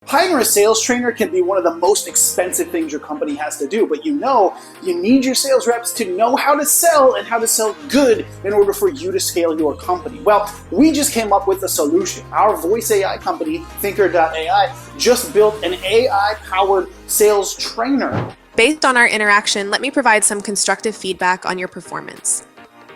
Hiring a sales trainer can be one of the most expensive things your company has to do, but you need your sales reps to know how to sell and how to sell good in order for you to scale your company. Well, we just came up with a solution. Our voice AI company, Thinker.ai, just built an AI-powered sales trainer. Based on our interaction, let me provide some constructive feedback on your performance.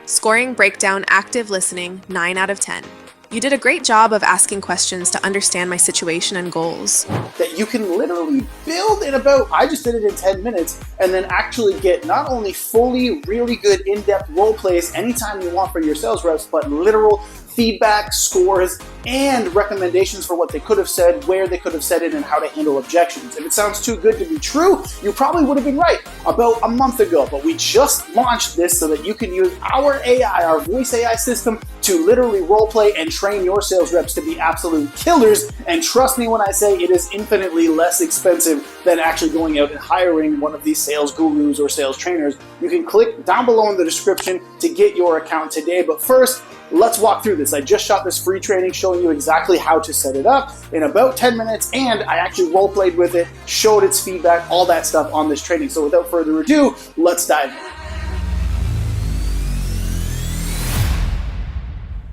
Scoring breakdown active listening, 9 out of 10. You did a great job of asking questions to understand my situation and goals. That you can literally build in about, I just did it in 10 minutes, and then actually get not only fully really good in-depth role plays anytime you want for your sales reps, but literal feedback, scores, and recommendations for what they could have said, where they could have said it, and how to handle objections. If it sounds too good to be true, you probably would have been right about a month ago, but we just launched this so that you can use our AI, our voice AI system, to literally role play and train your sales reps to be absolute killers. And trust me when I say it is infinitely less expensive than actually going out and hiring one of these sales gurus or sales trainers. You can click down below in the description to get your account today. But first, let's walk through this. I just shot this free training showing you exactly how to set it up in about 10 minutes, and I actually role played with it, showed its feedback, all that stuff on this training. So without further ado, let's dive in.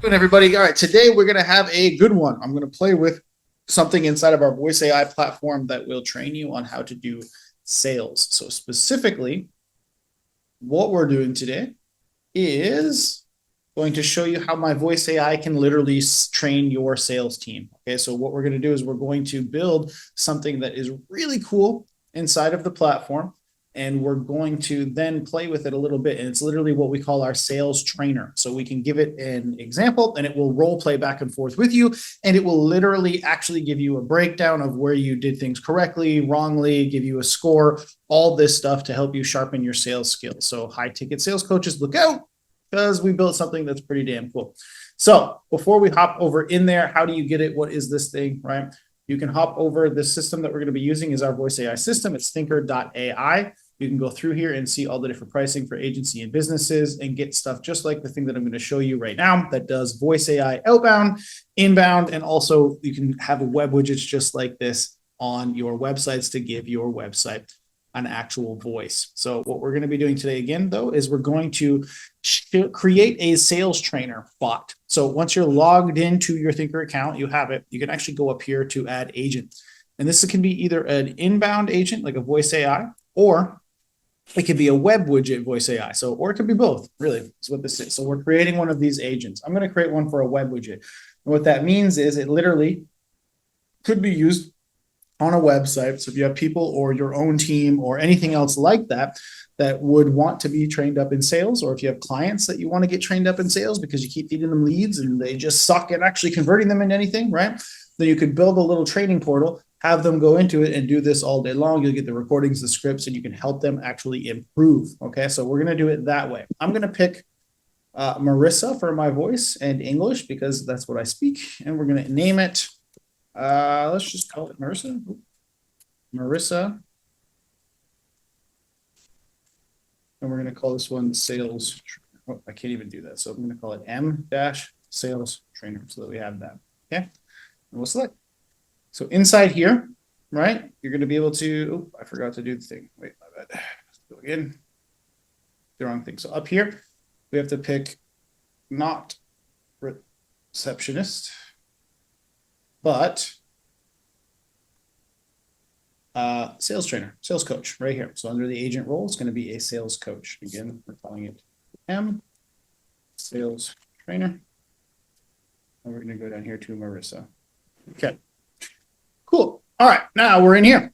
Good, everybody. All right, today we're going to have a good one. I'm going to play with something inside of our voice AI platform that will train you on how to do sales. So specifically, what we're doing today is going to show you how my voice AI can literally train your sales team. Okay, so what we're going to do is we're going to build something that is really cool inside of the platform, and we're going to then play with it a little bit. And it's literally what we call our sales trainer. So we can give it an example and it will role play back and forth with you. And it will literally actually give you a breakdown of where you did things correctly, wrongly, give you a score, all this stuff to help you sharpen your sales skills. So high ticket sales coaches, look out, because we built something that's pretty damn cool. So before we hop over in there, how do you get it? What is this thing, right? You can hop over. The system that we're going to be using is our voice AI system. It's Thinker.ai. You can go through here and see all the different pricing for agency and businesses and get stuff just like the thing that I'm going to show you right now that does voice AI outbound, inbound, and also you can have web widgets just like this on your websites to give your website an actual voice. So what we're going to be doing today again, though, is we're going to create a sales trainer bot. So once you're logged into your Thinker account, you have it, you can actually go up here to add agent. And this can be either an inbound agent, like a voice AI, or it could be a web widget voice AI. So, or it could be both, really, is what this is. So we're creating one of these agents. I'm going to create one for a web widget. And what that means is it literally could be used on a website. So if you have people or your own team or anything else like that, that would want to be trained up in sales, or if you have clients that you want to get trained up in sales because you keep feeding them leads and they just suck at actually converting them into anything, right? Then you could build a little training portal, have them go into it and do this all day long. You'll get the recordings, the scripts, and you can help them actually improve. Okay, so we're going to do it that way. I'm going to pick Marissa for my voice and English because that's what I speak. And we're going to name it, let's just call it Marissa. Marissa. And we're going to call this one sales. Oh, I can't even do that. So I'm going to call it M-sales trainer so that we have that. Okay, and we'll select. So inside here, right, you're going to be able to, oh, I forgot to do the thing. Wait, my bad. Let's go again. The wrong thing. So up here, we have to pick not receptionist, but sales trainer, sales coach right here. So under the agent role, it's going to be a sales coach. Again, we're calling it M, sales trainer. And we're going to go down here to Marissa. Okay. Cool. All right, now we're in here.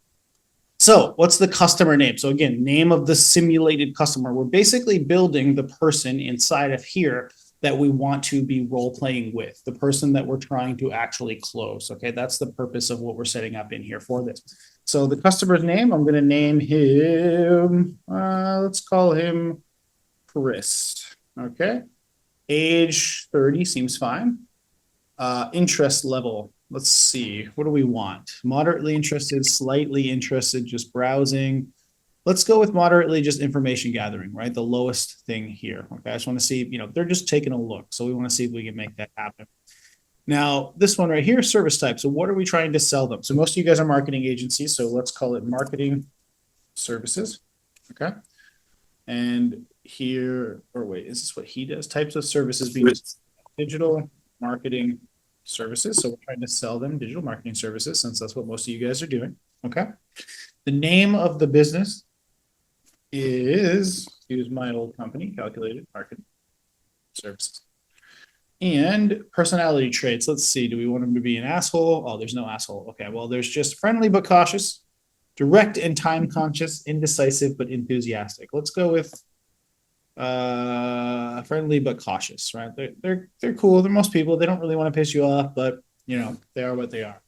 So what's the customer name? So again, name of the simulated customer. We're basically building the person inside of here that we want to be role playing with, the person that we're trying to actually close. Okay, that's the purpose of what we're setting up in here for this. So the customer's name, I'm going to name him, let's call him Chris. Okay, age 30 seems fine. Interest level. Let's see, what do we want? Moderately interested, slightly interested, just browsing. Let's go with moderately just information gathering, right? The lowest thing here. Okay, I just want to see, they're just taking a look. So we want to see if we can make that happen. Now, this one right here, service type. So what are we trying to sell them? So most of you guys are marketing agencies, so let's call it marketing services. Okay. And here, or wait, is this what he does? Types of services being digital marketing services. So we're trying to sell them digital marketing services since that's what most of you guys are doing. Okay. The name of the business is, use my old company, Calculated Marketing Services. And personality traits. Let's see. Do we want him to be an asshole? Oh, there's no asshole. Okay. Well, there's just friendly but cautious, direct and time conscious, indecisive but enthusiastic. Let's go with friendly but cautious, right? They're cool. They're most people. They don't really want to piss you off, but you know, they are what they are.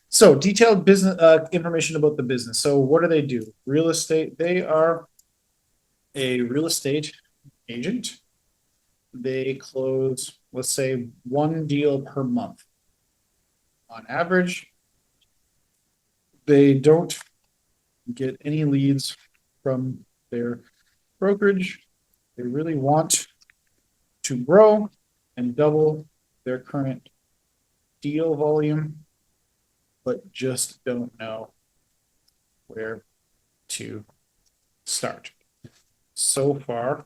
So detailed business information about the business. So what do they do? Real estate. They are a real estate agent. They close, let's say, 1 deal per month. On average, they don't get any leads from their brokerage. They really want to grow and double their current deal volume, but just don't know where to start. So far,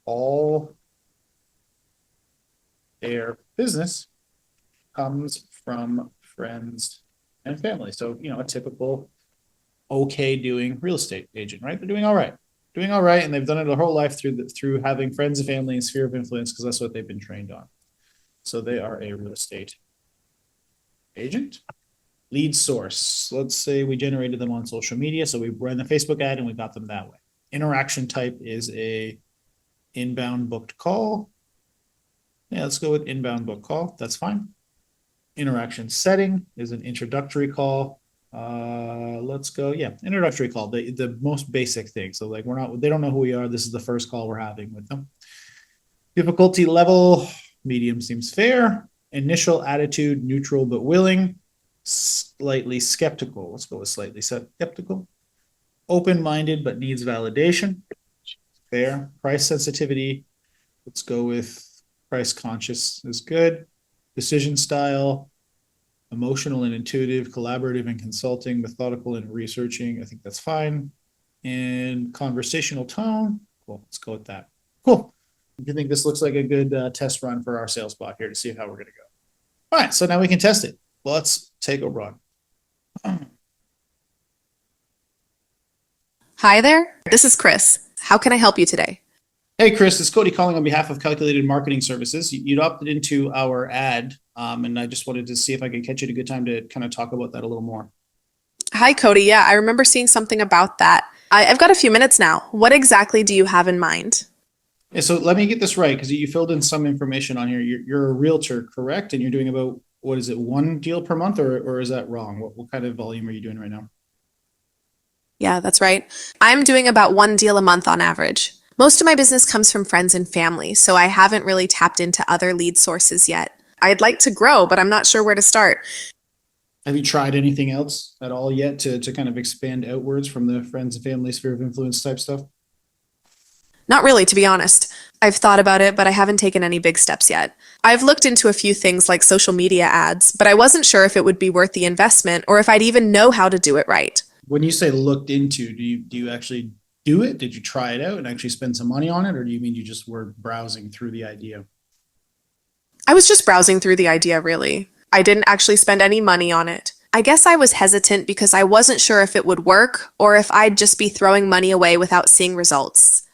all their business comes from friends and family. So, you know, a typical okay doing real estate agent, right? They're doing all right. Doing all right, and they've done it their whole life through having friends and family and sphere of influence because that's what they've been trained on. So they are a real estate agent. Lead source. Let's say we generated them on social media, so we ran the Facebook ad and we got them that way. Interaction type is a inbound booked call. Yeah, let's go with inbound book call. That's fine. Interaction setting is an introductory call. Let's go. Yeah, introductory call. The most basic thing. So like they don't know who we are. This is the first call we're having with them. Difficulty level, medium seems fair. Initial attitude, neutral but willing. Slightly skeptical. Let's go with slightly skeptical. Open-minded but needs validation. Fair. Price sensitivity. Let's go with price conscious is good. Decision style, emotional and intuitive, collaborative and consulting, methodical and researching. I think that's fine. And conversational tone. Cool. Let's go with that. Cool. Do you think this looks like a good test run for our sales bot here to see how we're going to go? All right. So now we can test it. Let's take a run. Hi there. This is Chris. How can I help you today? Hey, Chris, it's Cody calling on behalf of Calculated Marketing Services. You'd opted into our ad, and I just wanted to see if I could catch you at a good time to kind of talk about that a little more. Hi, Cody. Yeah, I remember seeing something about that. I've got a few minutes now. What exactly do you have in mind? Yeah, so let me get this right, because you filled in some information on here. You're a realtor, correct? And you're doing about, what is it, 1 deal per month, or is that wrong? What kind of volume are you doing right now? Yeah, that's right. I'm doing about 1 deal a month on average. Most of my business comes from friends and family, so I haven't really tapped into other lead sources yet. I'd like to grow, but I'm not sure where to start. Have you tried anything else at all yet to kind of expand outwards from the friends and family sphere of influence type stuff? Not really, to be honest. I've thought about it, but I haven't taken any big steps yet. I've looked into a few things like social media ads, but I wasn't sure if it would be worth the investment or if I'd even know how to do it right. When you say looked into, do you actually do it? Did you try it out and actually spend some money on it? Or do you mean you just were browsing through the idea? I was just browsing through the idea, really. I didn't actually spend any money on it. I guess I was hesitant because I wasn't sure if it would work or if I'd just be throwing money away without seeing results.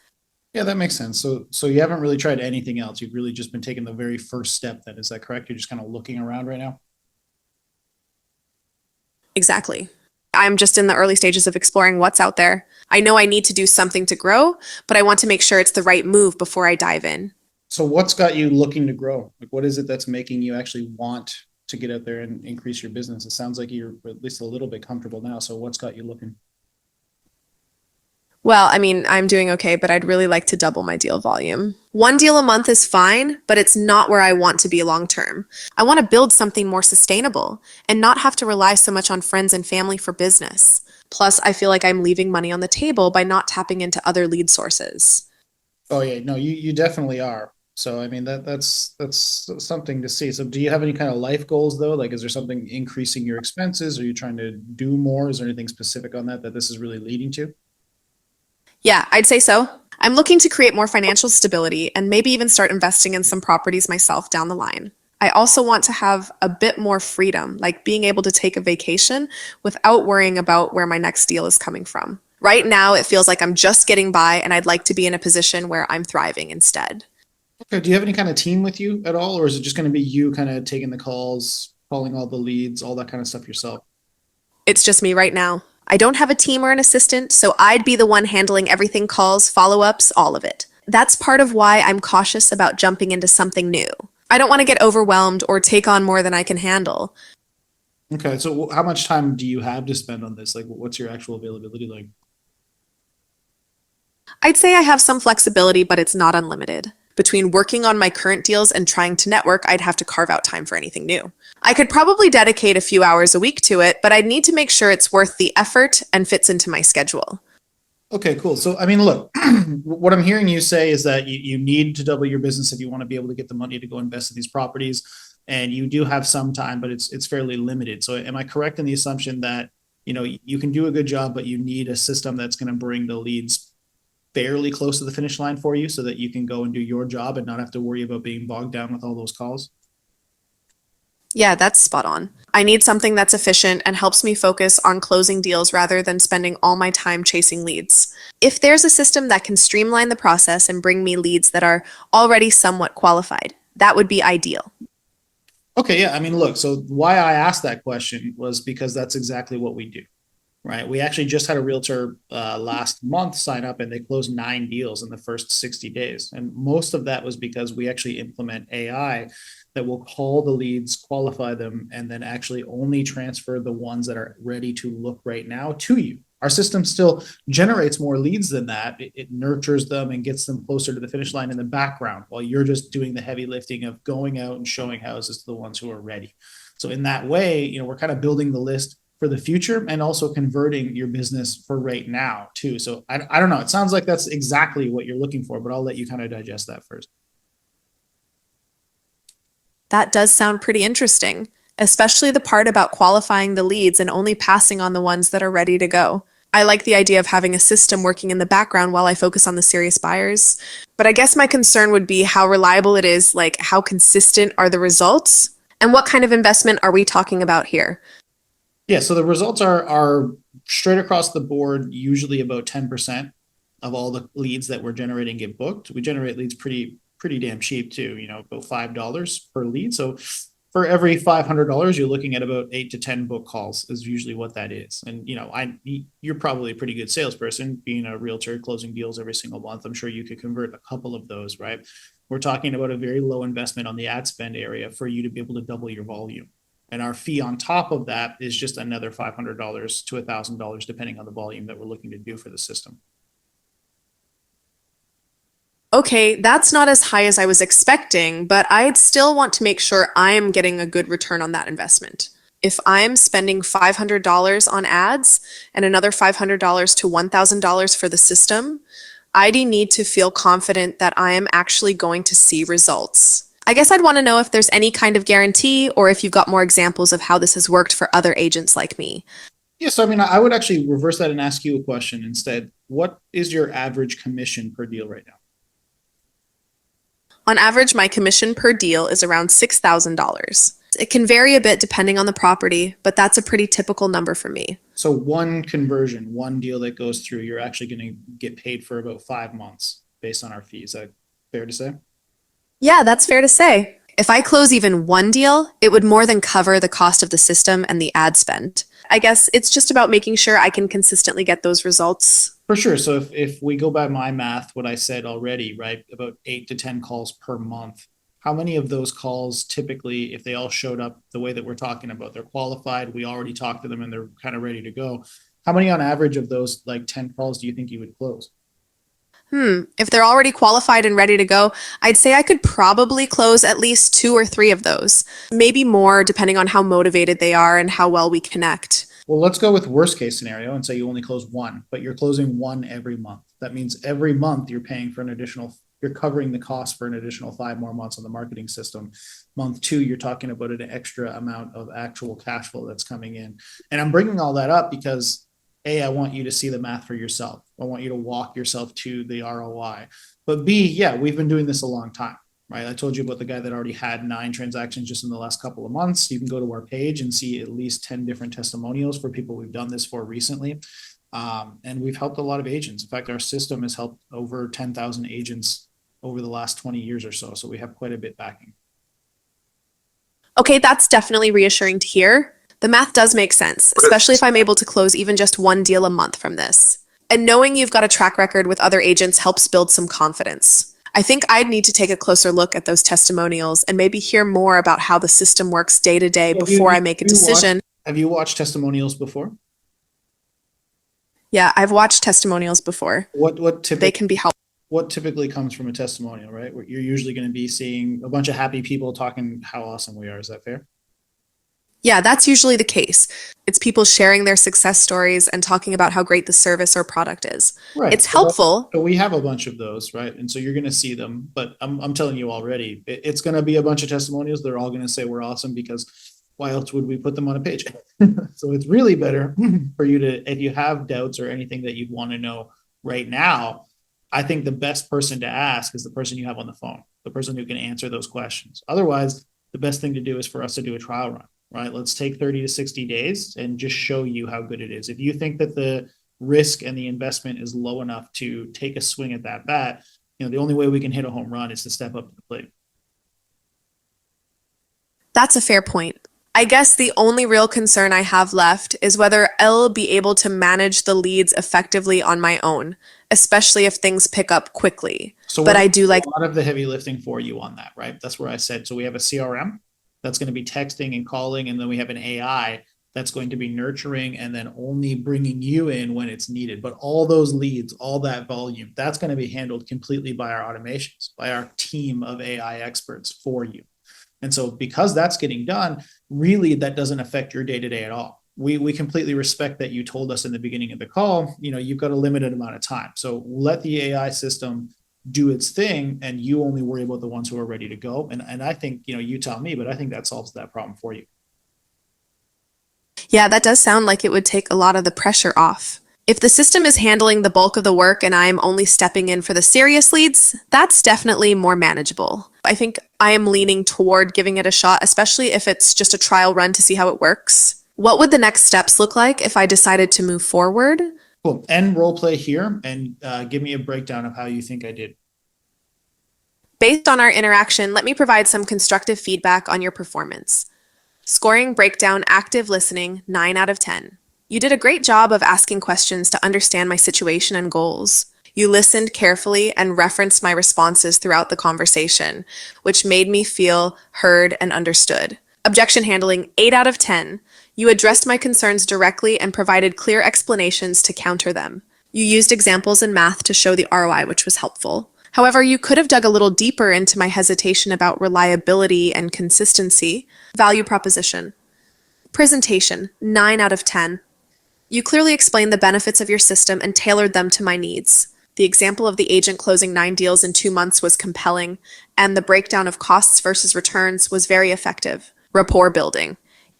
Yeah, that makes sense. So you haven't really tried anything else. You've really just been taking the very first step then. Is that correct? You're just kind of looking around right now? Exactly. I'm just in the early stages of exploring what's out there. I know I need to do something to grow, but I want to make sure it's the right move before I dive in. So what's got you looking to grow? Like, what is it that's making you actually want to get out there and increase your business? It sounds like you're at least a little bit comfortable now. So what's got you looking? Well, I mean, I'm doing okay, but I'd really like to double my deal volume. 1 deal a month is fine, but it's not where I want to be long term. I want to build something more sustainable and not have to rely so much on friends and family for business. Plus, I feel like I'm leaving money on the table by not tapping into other lead sources. Oh yeah, no, you definitely are. So I mean that's something to see. So do you have any kind of life goals though? Like is there something increasing your expenses? Are you trying to do more? Is there anything specific on that this is really leading to? Yeah, I'd say so. I'm looking to create more financial stability and maybe even start investing in some properties myself down the line. I also want to have a bit more freedom, like being able to take a vacation without worrying about where my next deal is coming from. Right now, it feels like I'm just getting by, and I'd like to be in a position where I'm thriving instead. Okay, do you have any kind of team with you at all, or is it just going to be you kind of taking the calls, calling all the leads, all that kind of stuff yourself? It's just me right now. I don't have a team or an assistant, so I'd be the one handling everything calls, follow ups, all of it. That's part of why I'm cautious about jumping into something new. I don't want to get overwhelmed or take on more than I can handle. Okay, so how much time do you have to spend on this? Like, what's your actual availability like? I'd say I have some flexibility, but it's not unlimited. Between working on my current deals and trying to network, I'd have to carve out time for anything new. I could probably dedicate a few hours a week to it, but I'd need to make sure it's worth the effort and fits into my schedule. Okay, cool. So, I mean, look, what I'm hearing you say is that you need to double your business if you want to be able to get the money to go invest in these properties. And you do have some time, but it's fairly limited. So, am I correct in the assumption that, you can do a good job, but you need a system that's going to bring the leads fairly close to the finish line for you so that you can go and do your job and not have to worry about being bogged down with all those calls? Yeah, that's spot on. I need something that's efficient and helps me focus on closing deals rather than spending all my time chasing leads. If there's a system that can streamline the process and bring me leads that are already somewhat qualified, that would be ideal. Okay, yeah. I mean, look, so why I asked that question was because that's exactly what we do, right? We actually just had a realtor last month sign up and they closed 9 deals in the first 60 days. And most of that was because we actually implement AI that will call the leads, qualify them, and then actually only transfer the ones that are ready to look right now to you. Our system still generates more leads than that. It nurtures them and gets them closer to the finish line in the background while you're just doing the heavy lifting of going out and showing houses to the ones who are ready. So in that way, we're kind of building the list for the future and also converting your business for right now too. So I don't know. It sounds like that's exactly what you're looking for, but I'll let you kind of digest that first. That does sound pretty interesting, especially the part about qualifying the leads and only passing on the ones that are ready to go. I like the idea of having a system working in the background while I focus on the serious buyers. But I guess my concern would be how reliable it is, like how consistent are the results? And what kind of investment are we talking about here? Yeah, so the results are straight across the board, usually about 10% of all the leads that we're generating get booked. We generate leads pretty damn cheap too, about $5 per lead. So for every $500, you're looking at about 8 to 10 book calls is usually what that is. And you're probably a pretty good salesperson, being a realtor, closing deals every single month. I'm sure you could convert a couple of those, right? We're talking about a very low investment on the ad spend area for you to be able to double your volume. And our fee on top of that is just another $500 to $1,000, depending on the volume that we're looking to do for the system. Okay, that's not as high as I was expecting, but I'd still want to make sure I'm getting a good return on that investment. If I'm spending $500 on ads and another $500 to $1,000 for the system, I'd need to feel confident that I am actually going to see results. I guess I'd want to know if there's any kind of guarantee or if you've got more examples of how this has worked for other agents like me. Yeah, so I mean, I would actually reverse that and ask you a question instead. What is your average commission per deal right now? On average, my commission per deal is around $6,000. It can vary a bit depending on the property, but that's a pretty typical number for me. So one conversion, one deal that goes through, you're actually going to get paid for about 5 months based on our fees. Is that fair to say? Yeah, that's fair to say. If I close even one deal, it would more than cover the cost of the system and the ad spend. I guess it's just about making sure I can consistently get those results. For sure. So if we go by my math, what I said already, right, about 8 to 10 calls per month, how many of those calls typically, if they all showed up the way that we're talking about, they're qualified, we already talked to them and they're kind of ready to go. How many on average of those like 10 calls do you think you would close? If they're already qualified and ready to go, I'd say I could probably close at least 2 or 3 of those. Maybe more, depending on how motivated they are and how well we connect. Well, let's go with worst case scenario and say you only close one, but you're closing one every month. That means every month you're paying for an additional you're covering the cost for an additional 5 more months on the marketing system. Month 2, you're talking about an extra amount of actual cash flow that's coming in. And I'm bringing all that up because A, I want you to see the math for yourself. I want you to walk yourself to the ROI. But B, yeah, we've been doing this a long time, right? I told you about the guy that already had 9 transactions just in the last couple of months. You can go to our page and see at least 10 different testimonials for people we've done this for recently. And we've helped a lot of agents. In fact, our system has helped over 10,000 agents over the last 20 years or so. So we have quite a bit backing. Okay, that's definitely reassuring to hear. The math does make sense, especially if I'm able to close even just 1 deal a month from this. And knowing you've got a track record with other agents helps build some confidence. I think I'd need to take a closer look at those testimonials and maybe hear more about how the system works day to day before I make a decision. Have you watched testimonials before? Yeah, I've watched testimonials before. They can be helpful. What typically comes from a testimonial, right? You're usually going to be seeing a bunch of happy people talking how awesome we are. Is that fair? Yeah, that's usually the case. It's people sharing their success stories and talking about how great the service or product is. Right. It's helpful. So we have a bunch of those, right? And so you're going to see them, but I'm telling you already, it's going to be a bunch of testimonials. They're all going to say we're awesome, because why else would we put them on a page? So it's really better for you to, if you have doubts or anything that you'd want to know right now, I think the best person to ask is the person you have on the phone, the person who can answer those questions. Otherwise, the best thing to do is for us to do a trial run, right? Let's take 30 to 60 days and just show you how good it is. If you think that the risk and the investment is low enough to take a swing at that bat, the only way we can hit a home run is to step up to the plate. That's a fair point. I guess the only real concern I have left is whether I'll be able to manage the leads effectively on my own, especially if things pick up quickly. So but I do like a lot of the heavy lifting for you on that, right? That's where I said, so we have a CRM that's going to be texting and calling, and then we have an AI that's going to be nurturing and then only bringing you in when it's needed. But all those leads, all that volume, that's going to be handled completely by our automations, by our team of AI experts for you. And so because that's getting done, really that doesn't affect your day-to-day at all. We completely respect that you told us in the beginning of the call, you've got a limited amount of time. So let the AI system do its thing, and you only worry about the ones who are ready to go. And I think, you tell me, but I think that solves that problem for you. Yeah, that does sound like it would take a lot of the pressure off. If the system is handling the bulk of the work and I'm only stepping in for the serious leads, that's definitely more manageable. I think I am leaning toward giving it a shot, especially if it's just a trial run to see how it works. What would the next steps look like if I decided to move forward? Cool. End role play here and give me a breakdown of how you think I did. Based on our interaction, let me provide some constructive feedback on your performance. Scoring breakdown active listening, 9 out of 10. You did a great job of asking questions to understand my situation and goals. You listened carefully and referenced my responses throughout the conversation, which made me feel heard and understood. Objection handling, 8 out of 10. You addressed my concerns directly and provided clear explanations to counter them. You used examples in math to show the ROI, which was helpful. However, you could have dug a little deeper into my hesitation about reliability and consistency. Value proposition. Presentation, 9 out of 10. You clearly explained the benefits of your system and tailored them to my needs. The example of the agent closing 9 deals in 2 months was compelling, and the breakdown of costs versus returns was very effective. Rapport building,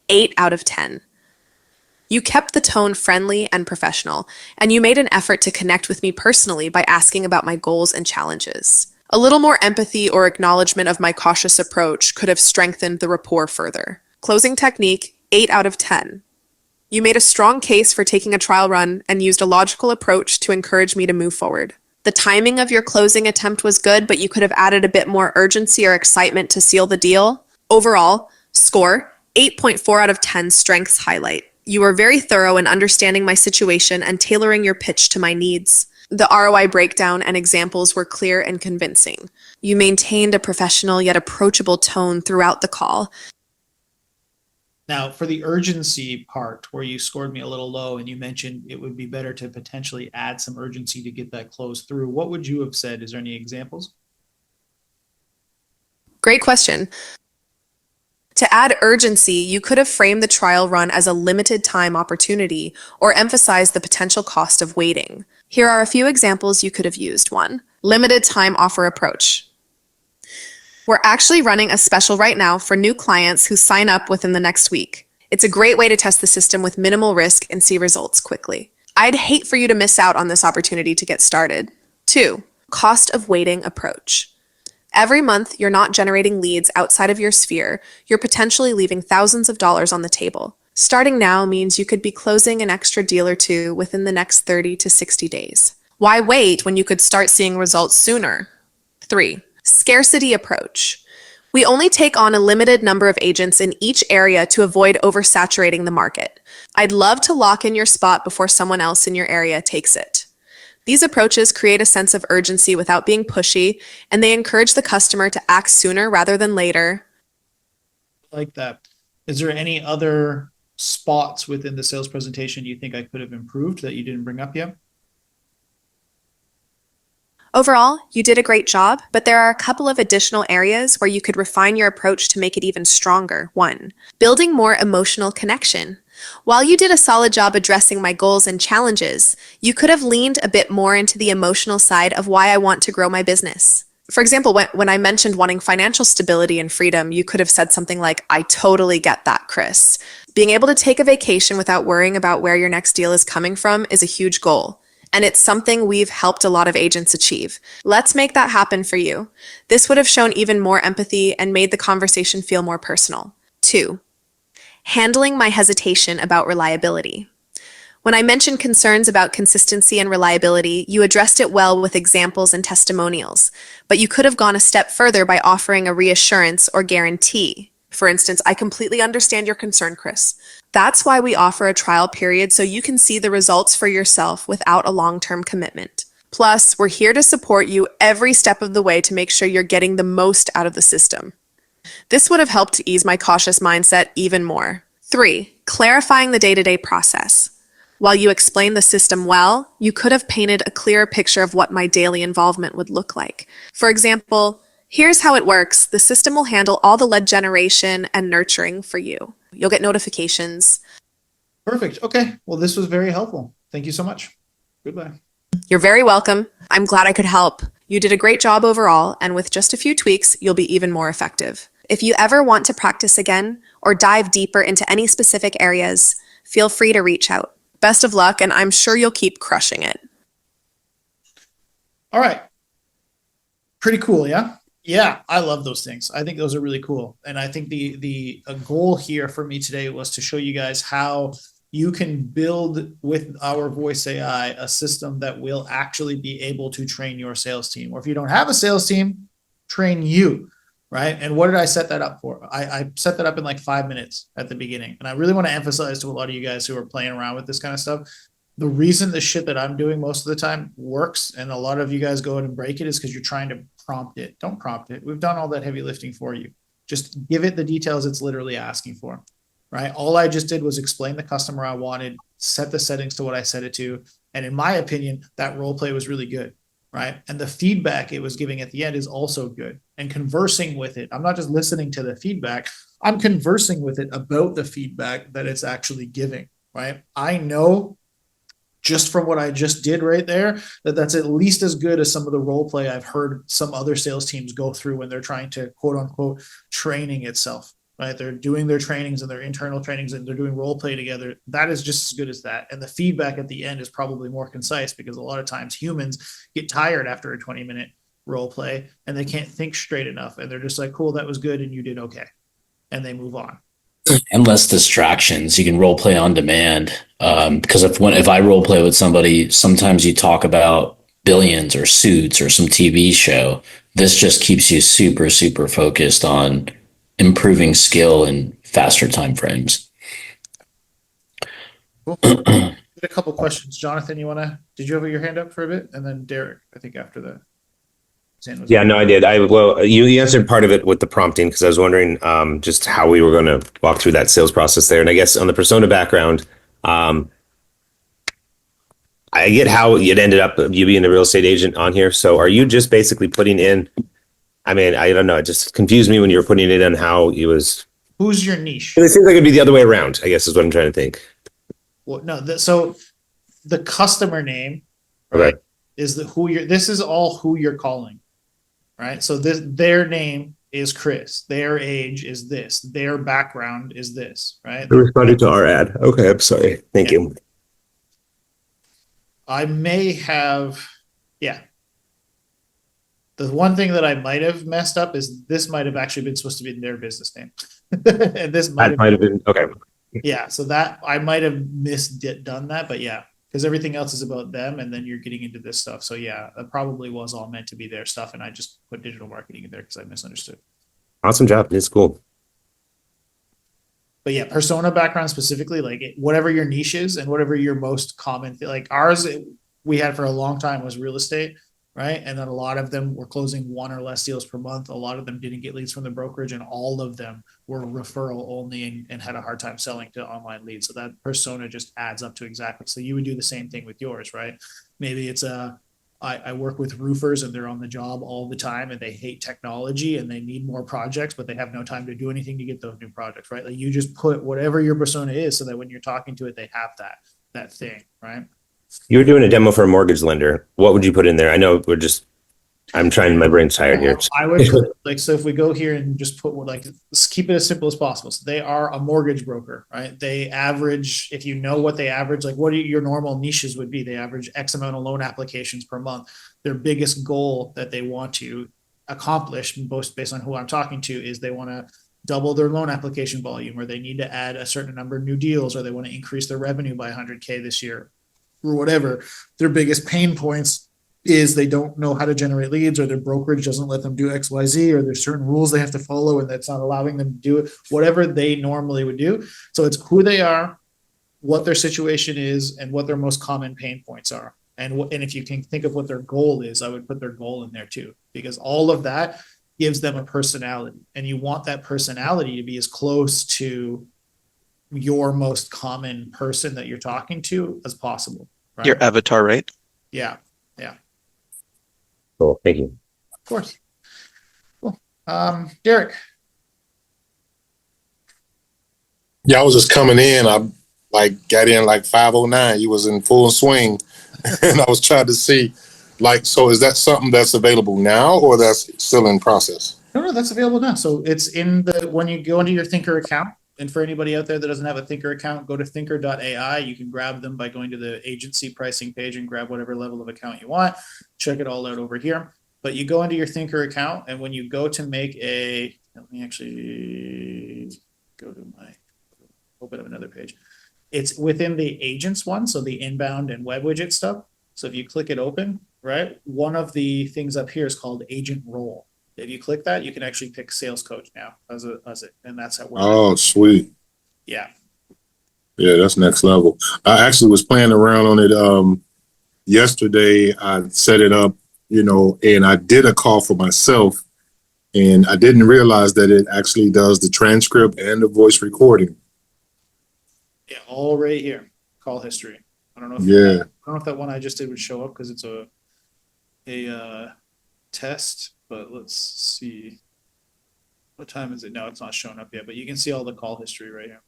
8 out of 10. You kept the tone friendly and professional, and you made an effort to connect with me personally by asking about my goals and challenges. A little more empathy or acknowledgement of my cautious approach could have strengthened the rapport further. Closing technique, 8 out of 10. You made a strong case for taking a trial run and used a logical approach to encourage me to move forward. The timing of your closing attempt was good, but you could have added a bit more urgency or excitement to seal the deal. Overall, score, 8.4 out of 10 strengths highlight. You were very thorough in understanding my situation and tailoring your pitch to my needs. The ROI breakdown and examples were clear and convincing. You maintained a professional yet approachable tone throughout the call. Now, for the urgency part, where you scored me a little low and you mentioned it would be better to potentially add some urgency to get that close through, what would you have said? Is there any examples? Great question. To add urgency, you could have framed the trial run as a limited time opportunity or emphasized the potential cost of waiting. Here are a few examples you could have used. 1. Limited time offer approach. We're actually running a special right now for new clients who sign up within the next week. It's a great way to test the system with minimal risk and see results quickly. I'd hate for you to miss out on this opportunity to get started. 2. Cost of waiting approach. Every month you're not generating leads outside of your sphere, you're potentially leaving thousands of dollars on the table. Starting now means you could be closing an extra deal or two within the next 30 to 60 days. Why wait when you could start seeing results sooner? 3. Scarcity approach. We only take on a limited number of agents in each area to avoid oversaturating the market. I'd love to lock in your spot before someone else in your area takes it. These approaches create a sense of urgency without being pushy, and they encourage the customer to act sooner rather than later. Like that. Is there any other spots within the sales presentation you think I could have improved that you didn't bring up yet? Overall, you did a great job, but there are a couple of additional areas where you could refine your approach to make it even stronger. 1. Building more emotional connection. While you did a solid job addressing my goals and challenges, you could have leaned a bit more into the emotional side of why I want to grow my business. For example, when I mentioned wanting financial stability and freedom, you could have said something like, "I totally get that, Chris." Being able to take a vacation without worrying about where your next deal is coming from is a huge goal. And it's something we've helped a lot of agents achieve. Let's make that happen for you. This would have shown even more empathy and made the conversation feel more personal. 2. Handling my hesitation about reliability. When I mentioned concerns about consistency and reliability, you addressed it well with examples and testimonials, but you could have gone a step further by offering a reassurance or guarantee. For instance, "I completely understand your concern, Chris." That's why we offer a trial period so you can see the results for yourself without a long-term commitment. Plus, we're here to support you every step of the way to make sure you're getting the most out of the system. This would have helped to ease my cautious mindset even more. 3. Clarifying the day-to-day process. While you explained the system well, you could have painted a clearer picture of what my daily involvement would look like. For example, "Here's how it works. The system will handle all the lead generation and nurturing for you. You'll get notifications." Perfect. Okay. Well, this was very helpful. Thank you so much. Goodbye. You're very welcome. I'm glad I could help. You did a great job overall, and with just a few tweaks, you'll be even more effective. If you ever want to practice again or dive deeper into any specific areas, feel free to reach out. Best of luck, and I'm sure you'll keep crushing it. All right. Pretty cool, yeah? Yeah, I love those things. I think those are really cool. And I think the goal here for me today was to show you guys how you can build with our voice AI a system that will actually be able to train your sales team. Or if you don't have a sales team, train you, right? And what did I set that up for? I set that up in like 5 minutes at the beginning. And I really want to emphasize to a lot of you guys who are playing around with this kind of stuff, the reason the shit that I'm doing most of the time works and a lot of you guys go in and break it is because you're trying to prompt it. Don't prompt it. We've done all that heavy lifting for you. Just give it the details it's literally asking for, right? All I just did was explain the customer I wanted, set the settings to what I set it to. And in my opinion, that role play was really good, right? And the feedback it was giving at the end is also good. And conversing with it, I'm not just listening to the feedback, I'm conversing with it about the feedback that it's actually giving, right? I know just from what I just did right there, that's at least as good as some of the role play I've heard some other sales teams go through when they're trying to quote unquote training itself, right? They're doing their trainings and their internal trainings and they're doing role play together. That is just as good as that. And the feedback at the end is probably more concise because a lot of times humans get tired after a 20-minute role play and they can't think straight enough. And they're just like, cool, that was good. And you did okay. And they move on. And less distractions. You can role play on demand. Because if I role play with somebody, sometimes you talk about Billions or Suits or some TV show. This just keeps you super, super focused on improving skill in faster time frames. Cool. A couple questions. Jonathan, did you have your hand up for a bit? And then Derek, I think after that. Yeah, no, I did. Well, you answered part of it with the prompting because I was wondering just how we were going to walk through that sales process there. And I guess on the persona background, I get how it ended up you being a real estate agent on here. So are you just basically putting in, I mean, I don't know, it just confused me when you were putting it in how it was. Who's your niche? It seems like it'd be the other way around, I guess is what I'm trying to think. Well, no, so the customer name Okay. is this is all who you're calling, right? So their name is Chris, their age is this, their background is this, right? I responded to our ad. Okay, I'm sorry. Thank you. I may have, yeah. The one thing that I might have messed up is this might have actually been supposed to be their business name. And this might have been, okay. Yeah, so that I might have done that, but yeah, because everything else is about them, and then you're getting into this stuff. So yeah, it probably was all meant to be their stuff, and I just put digital marketing in there because I misunderstood. Awesome job. It's cool. But yeah, persona background specifically, like whatever your niche is and whatever your most common, like ours, we had for a long time was real estate, right? And then a lot of them were closing one or less deals per month. A lot of them didn't get leads from the brokerage, and all of them were referral only and had a hard time selling to online leads. So that persona just adds up to exactly. So you would do the same thing with yours, right? Maybe it's I work with roofers and they're on the job all the time and they hate technology and they need more projects, but they have no time to do anything to get those new projects, right? Like you just put whatever your persona is so that when you're talking to it, they have that thing, right? You were doing a demo for a mortgage lender. What would you put in there? I know I'm trying, my brain's tired here. I would put, so if we go here and just put let's keep it as simple as possible. So they are a mortgage broker, right? They average, if you know what they average, like what your normal niches would be, they average X amount of loan applications per month. Their biggest goal that they want to accomplish, both based on who I'm talking to, is they want to double their loan application volume, or they need to add a certain number of new deals, or they want to increase their revenue by 100K this year, or whatever. Their biggest pain points is they don't know how to generate leads, or their brokerage doesn't let them do XYZ, or there's certain rules they have to follow and that's not allowing them to do it, whatever they normally would do. So it's who they are, what their situation is, and what their most common pain points are. And if you can think of what their goal is, I would put their goal in there too, because all of that gives them a personality, and you want that personality to be as close to your most common person that you're talking to as possible. Right? Your avatar, right? Yeah. Cool. Thank you. Of course. Cool. Derek. Yeah, I was just coming in. I got in like 5:09. You was in full swing, and I was trying to see, so is that something that's available now, or that's still in process? No, that's available now. So it's when you go into your Thinker account. And for anybody out there that doesn't have a Thinker account, go to thinker.ai. You can grab them by going to the agency pricing page and grab whatever level of account you want. Check it all out over here. But you go into your Thinker account, and when you go to make let me actually go to open up another page. It's within the agents one, so the inbound and web widget stuff. So if you click it open, right, one of the things up here is called agent role. If you click that, you can actually pick sales coach now as it, and that's how. Oh, sweet. Yeah. Yeah, that's next level. I actually was playing around on it yesterday. I set it up, and I did a call for myself, and I didn't realize that it actually does the transcript and the voice recording. Yeah, all right here. Call history. I don't know if that one I just did would show up because it's a test. But let's see. What time is it? No, it's not showing up yet, but you can see all the call history right here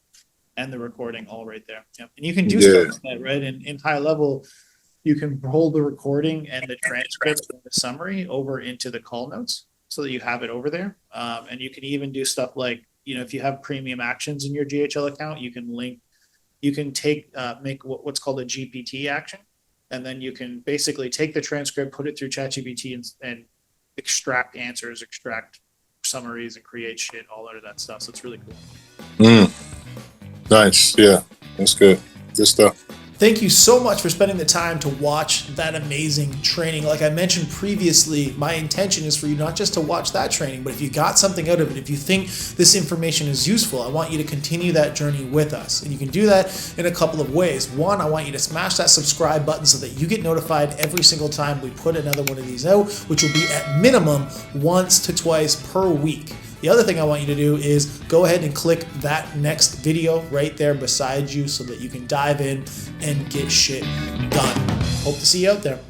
and the recording all right there. Yep. And you can do stuff like that, right? In high level, you can hold the recording and the transcript and the summary over into the call notes so that you have it over there. And you can even do stuff like, if you have premium actions in your GHL account, you can make what's called a GPT action. And then you can basically take the transcript, put it through ChatGPT and extract answers, extract summaries, and create shit all out of that stuff. So it's really cool. Nice. Yeah, that's good. Good stuff. Thank you so much for spending the time to watch that amazing training. Like I mentioned previously, my intention is for you not just to watch that training, but if you got something out of it, if you think this information is useful, I want you to continue that journey with us. And you can do that in a couple of ways. One, I want you to smash that subscribe button so that you get notified every single time we put another one of these out, which will be at minimum once to twice per week. The other thing I want you to do is go ahead and click that next video right there beside you so that you can dive in and get shit done. Hope to see you out there.